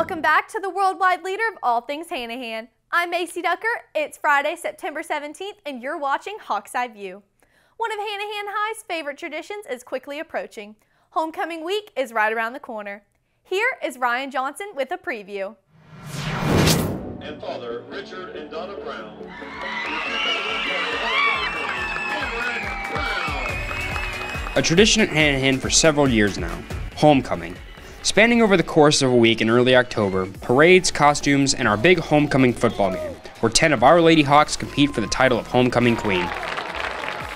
Welcome back to the worldwide leader of all things Hanahan. I'm Macy Ducker. It's Friday, September 17th, and you're watching Hawk's Eye View. One of Hanahan High's favorite traditions is quickly approaching. Homecoming week is right around the corner. Here is Ryan Johnson with a preview. And Father Richard and Donna Brown. A tradition at Hanahan for several years now, homecoming. Spanning over the course of a week in early October, parades, costumes, and our big homecoming football game, where 10 of our Lady Hawks compete for the title of Homecoming Queen.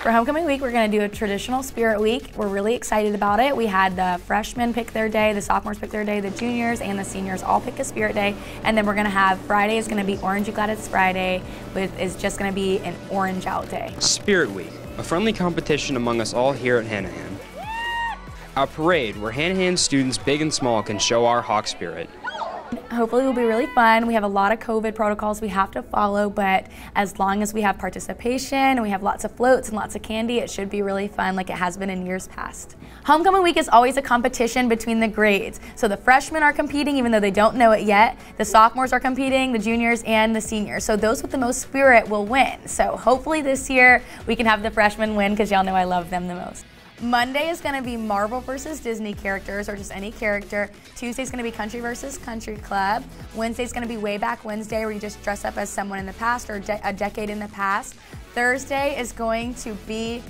For Homecoming Week, we're going to do a traditional Spirit Week. We're really excited about it. We had the freshmen pick their day, the sophomores pick their day, the juniors and the seniors all pick a Spirit Day, and then we're going to have Friday is going to be Orange You Glad It's Friday, is just going to be an Orange Out Day. Spirit Week, a friendly competition among us all here at Hanahan. A parade where Hanahan students big and small can show our Hawk spirit. Hopefully it will be really fun. We have a lot of COVID protocols we have to follow, but as long as we have participation and we have lots of floats and lots of candy, it should be really fun like it has been in years past. Homecoming week is always a competition between the grades. So the freshmen are competing even though they don't know it yet. The sophomores are competing, the juniors and the seniors. So those with the most spirit will win. So hopefully this year we can have the freshmen win because y'all know I love them the most. Monday is going to be Marvel versus Disney characters, or just any character. Tuesday is going to be Country versus Country Club. Wednesday is going to be Way Back Wednesday, where you just dress up as someone in the past or a decade in the past. Thursday is going to be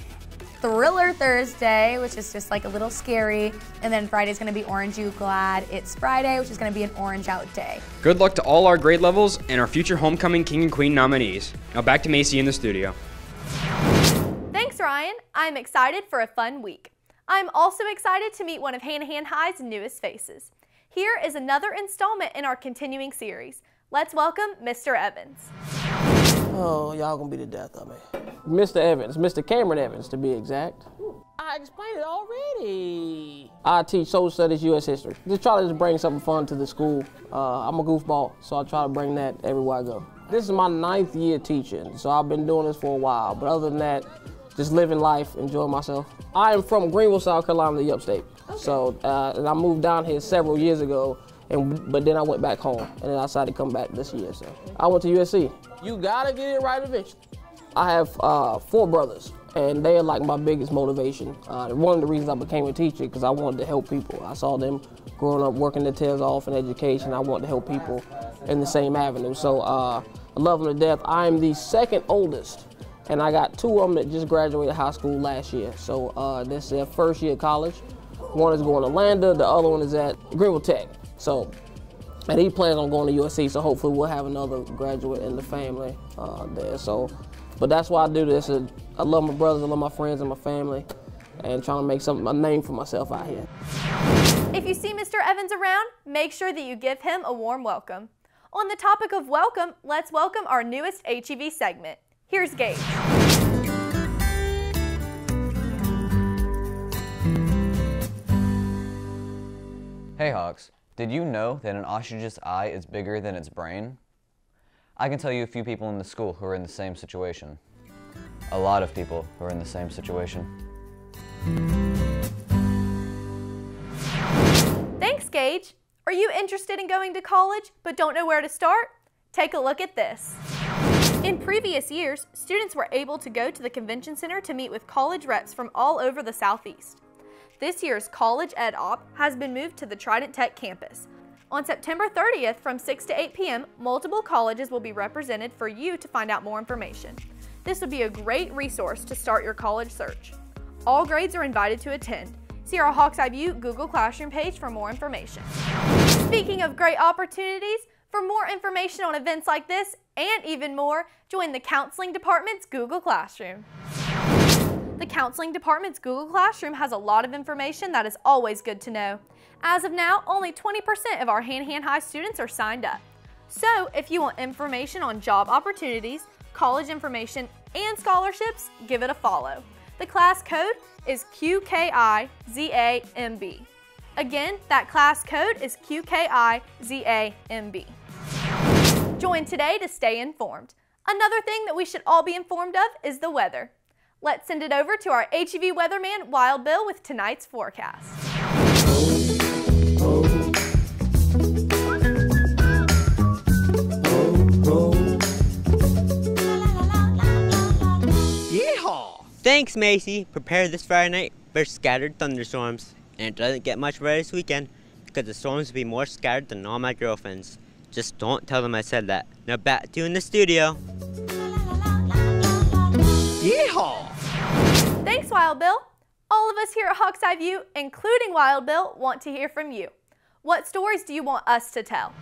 Thriller Thursday, which is just like a little scary. And then Friday is going to be Orange You Glad It's Friday, which is going to be an Orange Out Day. Good luck to all our grade levels and our future Homecoming King and Queen nominees. Now back to Macy in the studio. Thanks, Ryan. I'm excited for a fun week. I'm also excited to meet one of Hanahan High's newest faces. Here is another installment in our continuing series. Let's welcome Mr. Evans. Oh, y'all gonna be the death of me. Mr. Evans, Mr. Cameron Evans to be exact. I explained it already. I teach social studies, U.S. history. Just try to bring something fun to the school. I'm a goofball, so I try to bring that everywhere I go. This is my 9th year teaching, so I've been doing this for a while, but other than that, just living life, enjoying myself. I am from Greenville, South Carolina, the upstate. Okay. So, and I moved down here several years ago, but then I went back home, and then I decided to come back this year. So, I went to USC. You gotta get it right eventually. I have 4 brothers, and they are like my biggest motivation. One of the reasons I became a teacher, because I wanted to help people. I saw them growing up, working their tails off in education. I wanted to help people in the same avenue. So, I love them to death. I am the second oldest. And I got 2 of them that just graduated high school last year. So this is their first year of college. One is going to Landa, the other one is at Greenville Tech. So, and he plans on going to USC, so hopefully we'll have another graduate in the family there. So, but that's why I do this. I love my brothers, I love my friends and my family, and trying to make a name for myself out here. If you see Mr. Evans around, make sure that you give him a warm welcome. On the topic of welcome, let's welcome our newest HEV segment. Here's Gage. Hey Hawks, did you know that an ostrich's eye is bigger than its brain? I can tell you a few people in the school who are in the same situation. A lot of people who are in the same situation. Thanks, Gage. Are you interested in going to college but don't know where to start? Take a look at this. In previous years, students were able to go to the convention center to meet with college reps from all over the Southeast. This year's College Ed Op has been moved to the Trident Tech campus. On September 30th from 6 to 8 p.m., multiple colleges will be represented for you to find out more information. This would be a great resource to start your college search. All grades are invited to attend. See our Hawk's Eye View Google Classroom page for more information. Speaking of great opportunities, for more information on events like this and even more, join the Counseling Department's Google Classroom. The Counseling Department's Google Classroom has a lot of information that is always good to know. As of now, only 20% of our Hanahan High students are signed up. So if you want information on job opportunities, college information, and scholarships, give it a follow. The class code is QKIZAMB. Again, that class code is QKIZAMB. Join today to stay informed. Another thing that we should all be informed of is the weather. Let's send it over to our HEV weatherman, Wild Bill, with tonight's forecast. Thanks, Macy. Prepare this Friday night for scattered thunderstorms. And it doesn't get much better this weekend because the storms will be more scattered than all my girlfriends. Just don't tell them I said that. Now back to you in the studio. Yeehaw! Thanks, Wild Bill. All of us here at Hawk's Eye View, including Wild Bill, want to hear from you. What stories do you want us to tell?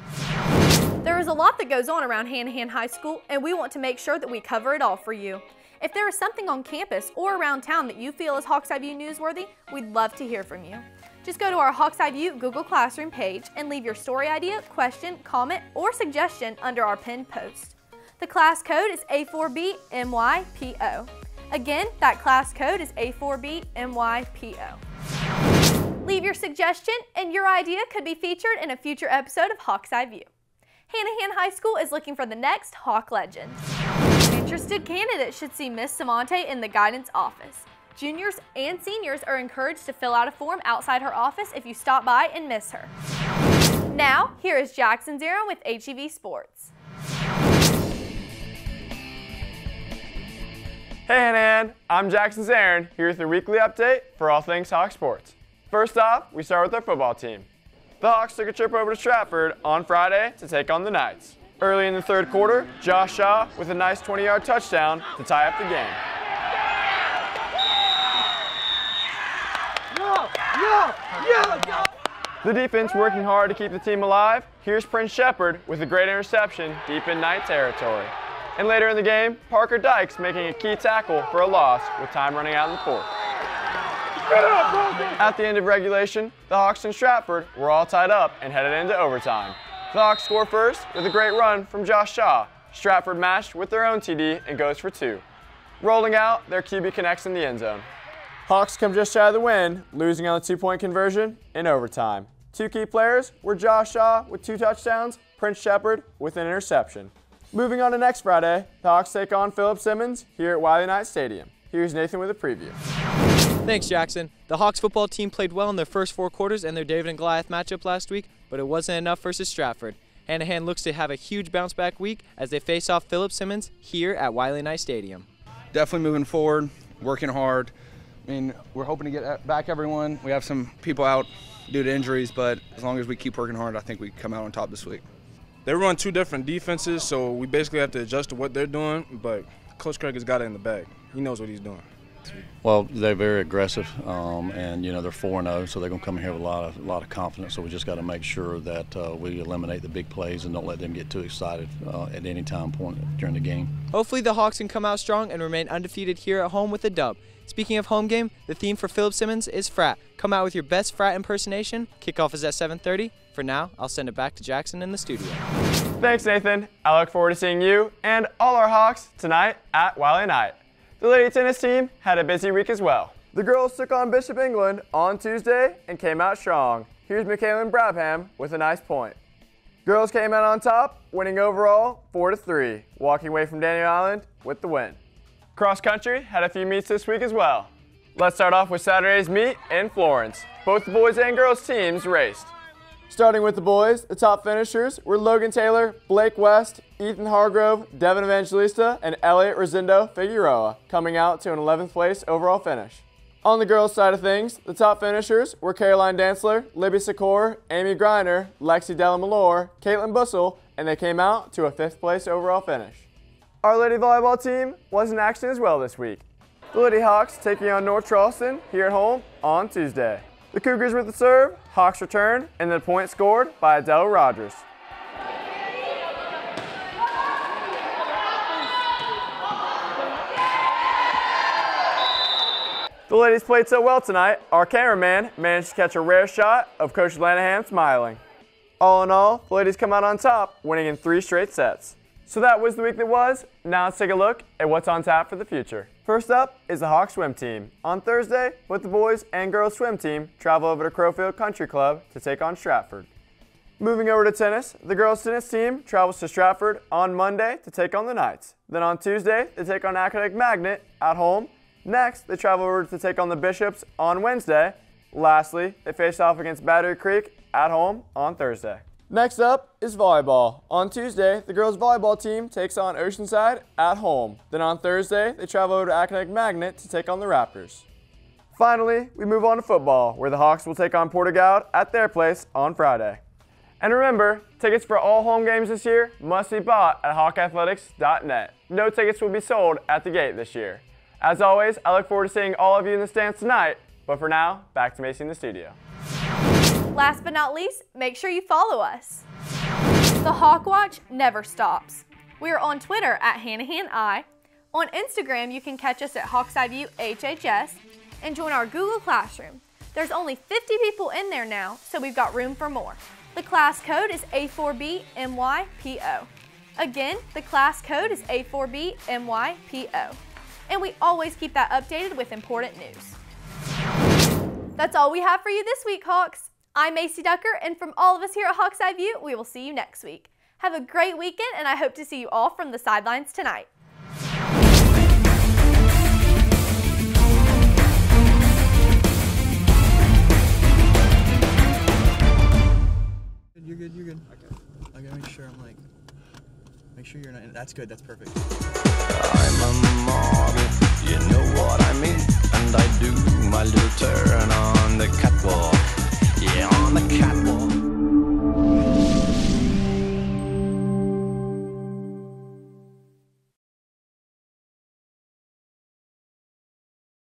There is a lot that goes on around Hanahan High School, and we want to make sure that we cover it all for you. If there is something on campus or around town that you feel is Hawk's Eye View newsworthy, we'd love to hear from you. Just go to our Hawk's Eye View Google Classroom page and leave your story idea, question, comment, or suggestion under our pinned post. The class code is A4BMYPO. Again, that class code is A4BMYPO. Leave your suggestion and your idea could be featured in a future episode of Hawk's Eye View. Hanahan High School is looking for the next Hawk legend. Interested candidates should see Miss Samonte in the guidance office. Juniors and seniors are encouraged to fill out a form outside her office if you stop by and miss her. Now, here is Jackson Zarin with HEV Sports. Hey Hanahan, I'm Jackson Zarin, here with your weekly update for all things Hawk sports. First off, we start with our football team. The Hawks took a trip over to Stratford on Friday to take on the Knights. Early in the third quarter, Josh Shaw with a nice 20-yard touchdown to tie up the game. The defense working hard to keep the team alive. Here's Prince Shepard with a great interception deep in Knight territory. And later in the game, Parker Dykes making a key tackle for a loss with time running out in the fourth. At the end of regulation, the Hawks and Stratford were all tied up and headed into overtime. The Hawks score first with a great run from Josh Shaw. Stratford matched with their own TD and goes for 2. Rolling out, their QB connects in the end zone. Hawks come just shy of the win, losing on the 2-point conversion in overtime. 2 key players were Josh Shaw with 2 touchdowns, Prince Shepard with an interception. Moving on to next Friday, the Hawks take on Philip Simmons here at Wiley Knight Stadium. Here's Nathan with a preview. Thanks, Jackson. The Hawks football team played well in their first 4 quarters in their David and Goliath matchup last week, but it wasn't enough versus Stratford. Hanahan looks to have a huge bounce-back week as they face off Philip Simmons here at Wiley Knight Stadium. Definitely moving forward, working hard. I mean, we're hoping to get back everyone. We have some people out due to injuries, but as long as we keep working hard, I think we come out on top this week. They run 2 different defenses, so we basically have to adjust to what they're doing, but Coach Craig has got it in the bag. He knows what he's doing. Well, they're very aggressive, and you know they're 4-0, so they're going to come in here with a lot of confidence. So we just got to make sure that we eliminate the big plays and don't let them get too excited at any time point during the game. Hopefully the Hawks can come out strong and remain undefeated here at home with a dub. Speaking of home game, the theme for Philip Simmons is frat. Come out with your best frat impersonation. Kickoff is at 7:30. For now, I'll send it back to Jackson in the studio. Thanks, Nathan. I look forward to seeing you and all our Hawks tonight at Wiley Knight. The lady tennis team had a busy week as well. The girls took on Bishop England on Tuesday and came out strong. Here's Michaelin Brabham with a nice point. Girls came out on top, winning overall 4-3, walking away from Daniel Island with the win. Cross country had a few meets this week as well. Let's start off with Saturday's meet in Florence. Both the boys and girls teams raced. Starting with the boys, the top finishers were Logan Taylor, Blake West, Ethan Hargrove, Devin Evangelista, and Elliot Rosindo Figueroa, coming out to an 11th place overall finish. On the girls' side of things, the top finishers were Caroline Dantzler, Libby Secor, Amy Griner, Lexi Delamalore, Caitlin Bussell, and they came out to a 5th place overall finish. Our Lady Volleyball team was in action as well this week. The Lady Hawks taking on North Charleston here at home on Tuesday. The Cougars with the serve, Hawks returned, and the point scored by Adele Rogers. The ladies played so well tonight, our cameraman managed to catch a rare shot of Coach Lanahan smiling. All in all, the ladies come out on top, winning in 3 straight sets. So that was the week that was. Now let's take a look at what's on tap for the future. First up is the Hawks swim team. On Thursday, both the boys and girls swim team travel over to Crowfield Country Club to take on Stratford. Moving over to tennis, the girls tennis team travels to Stratford on Monday to take on the Knights. Then on Tuesday, they take on Academic Magnet at home. Next, they travel over to take on the Bishops on Wednesday. Lastly, they face off against Battery Creek at home on Thursday. Next up is volleyball. On Tuesday, the girls volleyball team takes on Oceanside at home. Then on Thursday, they travel over to Academic Magnet to take on the Raptors. Finally, we move on to football, where the Hawks will take on Portugal at their place on Friday. And remember, tickets for all home games this year must be bought at hawkathletics.net. No tickets will be sold at the gate this year. As always, I look forward to seeing all of you in the stands tonight, but for now, back to Macy in the studio. Last but not least, make sure you follow us. The Hawk Watch never stops. We are on Twitter at Hanahan High. On Instagram, you can catch us at Hawksideview HHS and join our Google Classroom. There's only 50 people in there now, so we've got room for more. The class code is A4BMYPO. Again, the class code is A4BMYPO. And we always keep that updated with important news. That's all we have for you this week, Hawks. I'm Macy Ducker, and from all of us here at Hawkside View, we will see you next week. Have a great weekend, and I hope to see you all from the sidelines tonight. You're good, you're good. Okay. I gotta make sure make sure you're not, that's good, that's perfect. I'm a model, you know what I mean, and I do my little turn on.